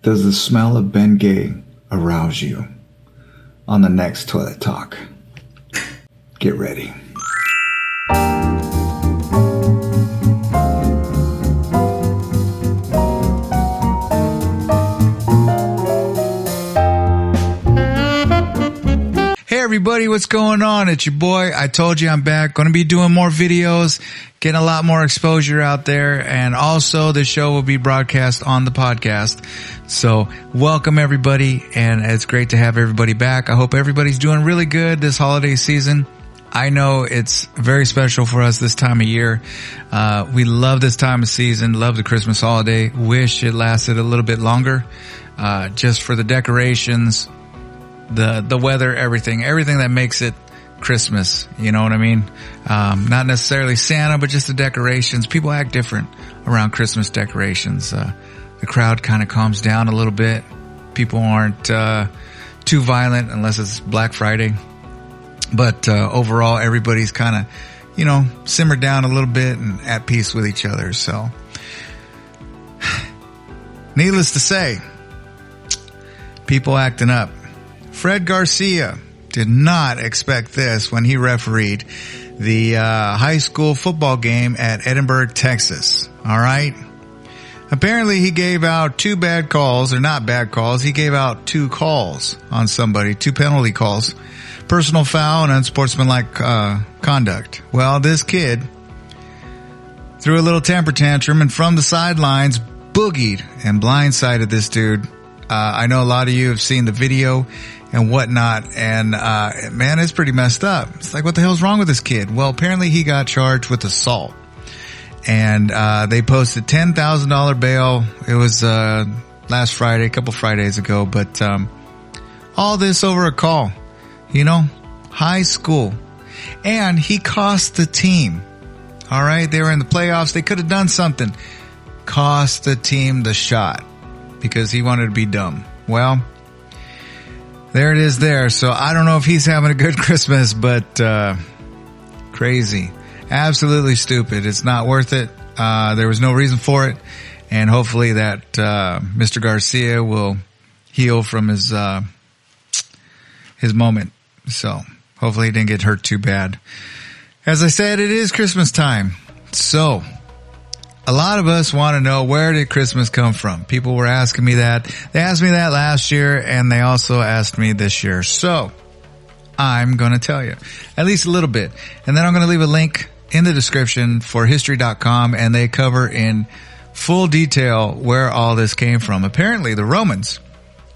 Does the smell of Bengay arouse you? On the next Toilet Talk. Get ready. Hey everybody, what's going on? It's your boy. I told you I'm back. Going to be doing more videos, getting a lot more exposure out there, and also the show will be broadcast on the podcast. So welcome everybody, and it's great to have everybody back. I hope everybody's doing really good this holiday season. I know it's very special for us this time of year. We love this time of season, love the Christmas holiday. Wish it lasted a little bit longer, just for the decorations, the weather, everything that makes it Christmas. You know what I mean? Not necessarily Santa, but just the decorations. People act different around Christmas decorations. The crowd kind of calms down a little bit. People aren't, too violent unless it's Black Friday. But, overall, everybody's kind of, simmered down a little bit and at peace with each other. So, needless to say, people acting up. Fred Garcia did not expect this when he refereed the high school football game at Edinburgh, Texas. All right. Apparently he gave out two bad calls, or not bad calls. He gave out two calls on somebody, two penalty calls, personal foul and unsportsmanlike conduct. Well, this kid threw a little temper tantrum and from the sidelines boogied and blindsided this dude. I know a lot of you have seen the video and whatnot, and man, it's pretty messed up. It's like, what the hell's wrong with this kid? Well, apparently he got charged with assault, and they posted $10,000 bail. It was last Friday, a couple Fridays ago, but all this over a call, high school, and he cost the team. All right, they were in the playoffs. They could have done something. Cost the team the shot because he wanted to be dumb. Well, there it is there. So I don't know if he's having a good Christmas, but crazy. Absolutely stupid. It's not worth it. There was no reason for it. And hopefully that Mr. Garcia will heal from his moment. So hopefully he didn't get hurt too bad. As I said, it is Christmas time. So a lot of us want to know, where did Christmas come from? People were asking me that. They asked me that last year, and they also asked me this year. So I'm going to tell you at least a little bit. And then I'm going to leave a link in the description for history.com, and they cover in full detail where all this came from. Apparently, the Romans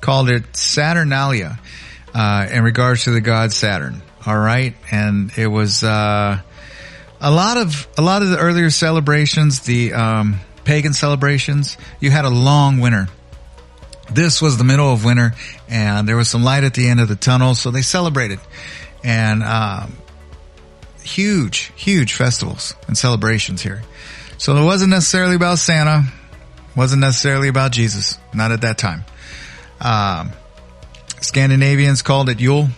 called it Saturnalia in regards to the god Saturn. All right. And it was a lot of the earlier celebrations, the pagan celebrations, you had a long winter. This was the middle of winter, and there was some light at the end of the tunnel, so they celebrated. And huge festivals and celebrations here. So it wasn't necessarily about Santa, wasn't necessarily about Jesus, not at that time. Scandinavians called it Yule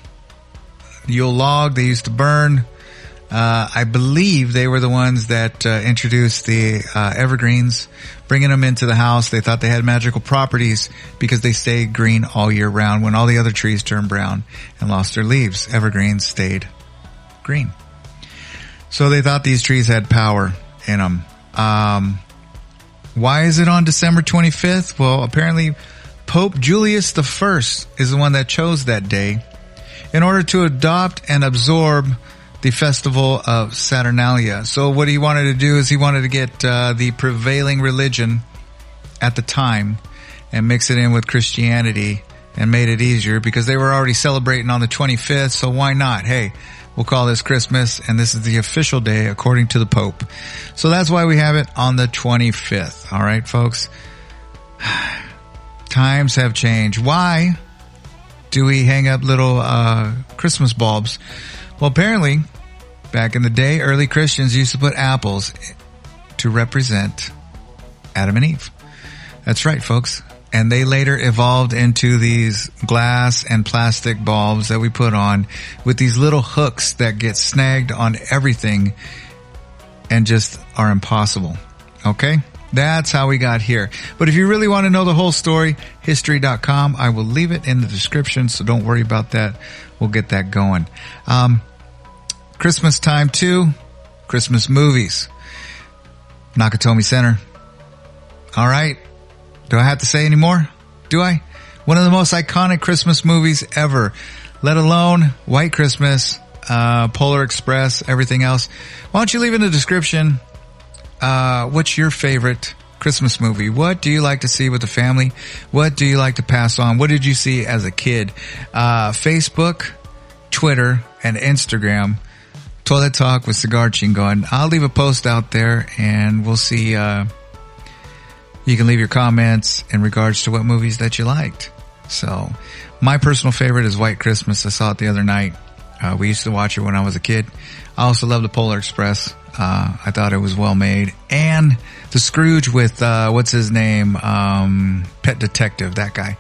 log. They used to burn. I believe they were the ones that introduced the evergreens, bringing them into the house. They thought they had magical properties because they stayed green all year round. When all the other trees turned brown and lost their leaves, evergreens stayed green. So they thought these trees had power in them. Why is it on December 25th? Well, apparently Pope Julius I is the one that chose that day in order to adopt and absorb the festival of Saturnalia. So what he wanted to do is he wanted to get the prevailing religion at the time and mix it in with Christianity and made it easier because they were already celebrating on the 25th. So why not? Hey, we'll call this Christmas, and this is the official day according to the Pope. So that's why we have it on the 25th. All right, folks. Times have changed. Why do we hang up little Christmas bulbs? Well, apparently, back in the day, early Christians used to put apples to represent Adam and Eve. That's right, folks. And they later evolved into these glass and plastic bulbs that we put on with these little hooks that get snagged on everything and just are impossible. Okay? That's how we got here. But if you really want to know the whole story, history.com. I will leave it in the description, so don't worry about that. We'll get that going. Christmas time too. Christmas movies. Nakatomi Center. All right. Do I have to say any more? Do I? One of the most iconic Christmas movies ever, let alone White Christmas, Polar Express, everything else. Why don't you leave in the description what's your favorite Christmas movie? What do you like to see with the family? What do you like to pass on? What did you see as a kid? Facebook, Twitter, and Instagram. Toilet Talk with Cigar Chingon. I'll leave a post out there, and we'll see. You can leave your comments in regards to what movies that you liked. So, my personal favorite is White Christmas. I saw it the other night. We used to watch it when I was a kid. I also love the Polar Express. I thought it was well made. And the Scrooge with, what's his name? Pet Detective, that guy.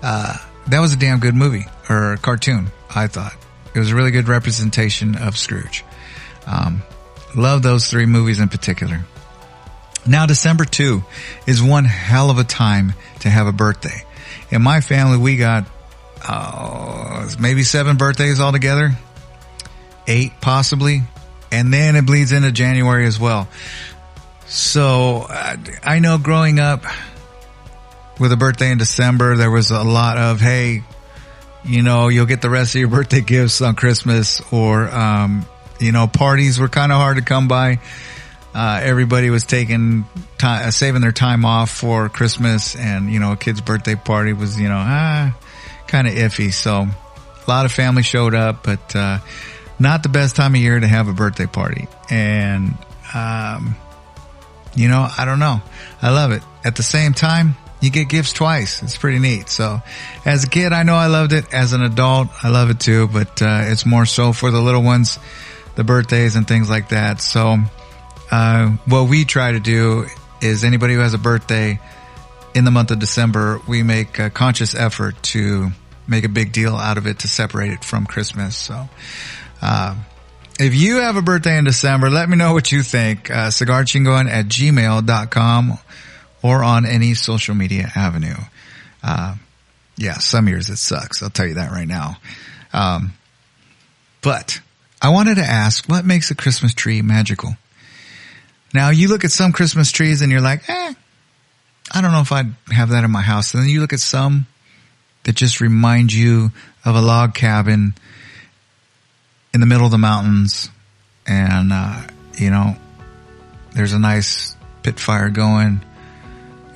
That was a damn good movie, or cartoon, I thought. It was a really good representation of Scrooge. Love those three movies in particular. Now, December 2 is one hell of a time to have a birthday. In my family, we got maybe 7 birthdays altogether. 8 possibly. And then it bleeds into January as well. So I know growing up with a birthday in December, there was a lot of, hey, you know, you'll get the rest of your birthday gifts on Christmas, or, you know, parties were kind of hard to come by. Everybody was taking time, saving their time off for Christmas, and, you know, a kid's birthday party was, you know, kind of iffy. So a lot of family showed up, but, not the best time of year to have a birthday party. And, you know, I don't know. I love it. At the same time, you get gifts twice. It's pretty neat. So as a kid, I know I loved it. As an adult, I love it too, but, it's more so for the little ones, the birthdays and things like that. So, what we try to do is anybody who has a birthday in the month of December, we make a conscious effort to make a big deal out of it to separate it from Christmas. So, if you have a birthday in December, let me know what you think. cigarchingon@gmail.com or on any social media avenue. Yeah, some years it sucks. I'll tell you that right now. But I wanted to ask, what makes a Christmas tree magical? Now, you look at some Christmas trees and you're like, I don't know if I'd have that in my house. And then you look at some that just remind you of a log cabin in the middle of the mountains, and, you know, there's a nice pit fire going.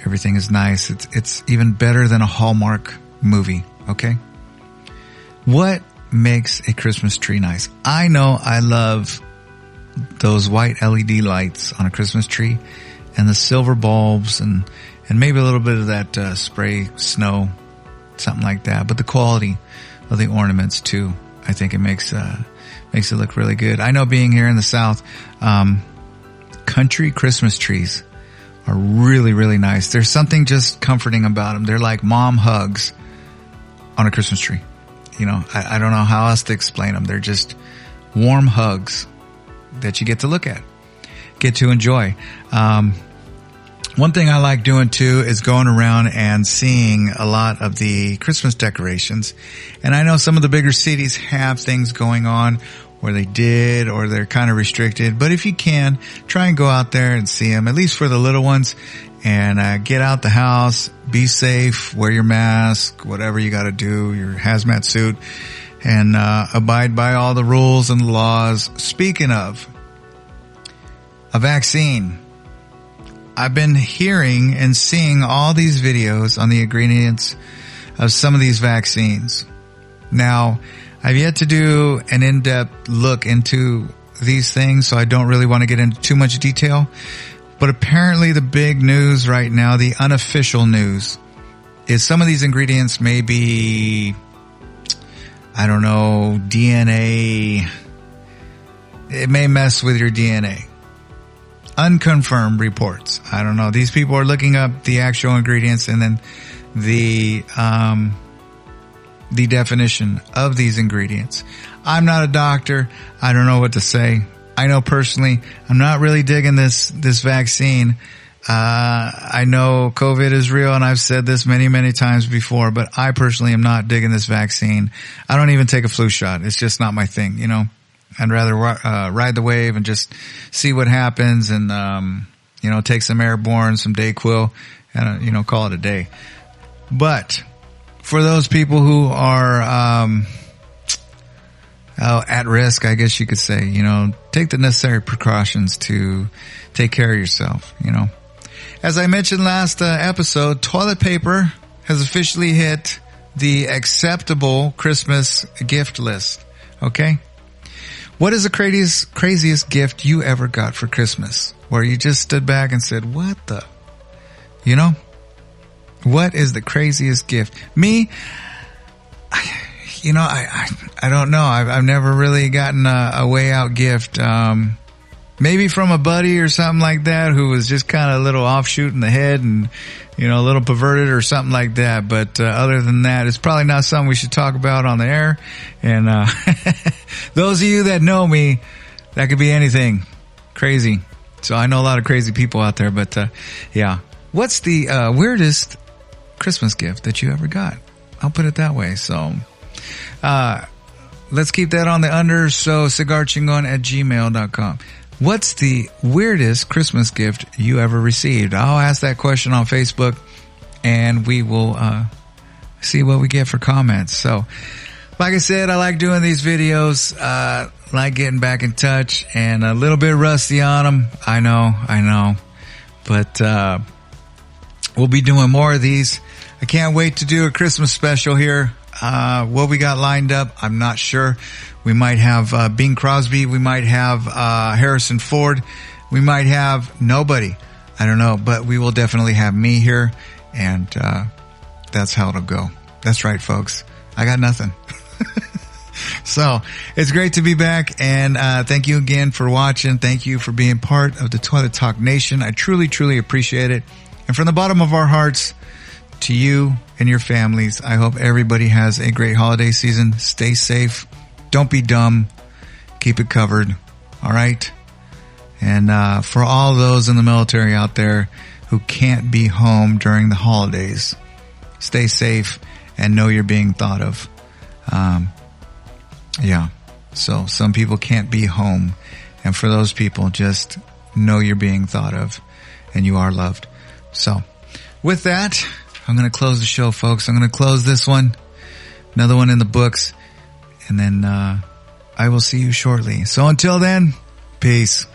Everything is nice. It's even better than a Hallmark movie. Okay. What makes a Christmas tree nice? I know I love those white LED lights on a Christmas tree, and the silver bulbs, and maybe a little bit of that, spray snow, something like that. But the quality of the ornaments too, I think it makes it look really good. I know, being here in the South, country Christmas trees are really, really nice. There's something just comforting about them. They're like mom hugs on a Christmas tree. You know, I don't know how else to explain them. They're just warm hugs that you get to look at, get to enjoy. One thing I like doing too is going around and seeing a lot of the Christmas decorations. And I know some of the bigger cities have things going on, or they did, or they're kind of restricted. But if you can, try and go out there and see them, at least for the little ones, and get out the house, be safe, wear your mask, whatever you got to do, your hazmat suit, and abide by all the rules and laws. Speaking of a vaccine, I've been hearing and seeing all these videos on the ingredients of some of these vaccines. Now, I've yet to do an in-depth look into these things, so I don't really want to get into too much detail. But apparently the big news right now, the unofficial news, is some of these ingredients may be, I don't know, DNA. It may mess with your DNA. Unconfirmed reports. I don't know. These people are looking up the actual ingredients and then the definition of these ingredients. I'm not a doctor. I don't know what to say. I know personally, I'm not really digging this vaccine I know COVID is real, and I've said this many, many times before, but I personally am not digging this vaccine. I don't even take a flu shot. It's just not my thing, you know. I'd rather ride the wave and just see what happens and, you know, take some airborne, some Dayquil, and, you know, call it a day. But for those people who are at risk, I guess you could say, you know, take the necessary precautions to take care of yourself, you know. As I mentioned last episode, toilet paper has officially hit the acceptable Christmas gift list. Okay? What is the craziest gift you ever got for Christmas? Where you just stood back and said, what the? You know? What is the craziest gift? Me, I don't know. I've never really gotten a way out gift. Maybe from a buddy or something like that who was just kind of a little offshoot in the head and, you know, a little perverted or something like that. But other than that, it's probably not something we should talk about on the air. And those of you that know me, that could be anything. Crazy. So I know a lot of crazy people out there. But yeah. What's the weirdest Christmas gift that you ever got? I'll put it that way. So let's keep that on the under. So cigarchingon@gmail.com. What's the weirdest Christmas gift you ever received? I'll ask that question on Facebook, and we will see what we get for comments. So, like I said, I like doing these videos, like getting back in touch, and a little bit rusty on them. I know. But we'll be doing more of these. I can't wait to do a Christmas special here. What we got lined up, I'm not sure. We might have Bing Crosby. We might have Harrison Ford. We might have nobody. I don't know. But we will definitely have me here. And that's how it'll go. That's right, folks. I got nothing. So it's great to be back. And thank you again for watching. Thank you for being part of the Toilet Talk Nation. I truly, truly appreciate it. And from the bottom of our hearts, to you and your families, I hope everybody has a great holiday season. Stay safe. Don't be dumb. Keep it covered. All right? And for all those in the military out there who can't be home during the holidays, stay safe and know you're being thought of. Yeah. So some people can't be home. And for those people, just know you're being thought of and you are loved. So with that, I'm going to close the show, folks. I'm going to close this one, another one in the books, and then I will see you shortly. So until then, peace.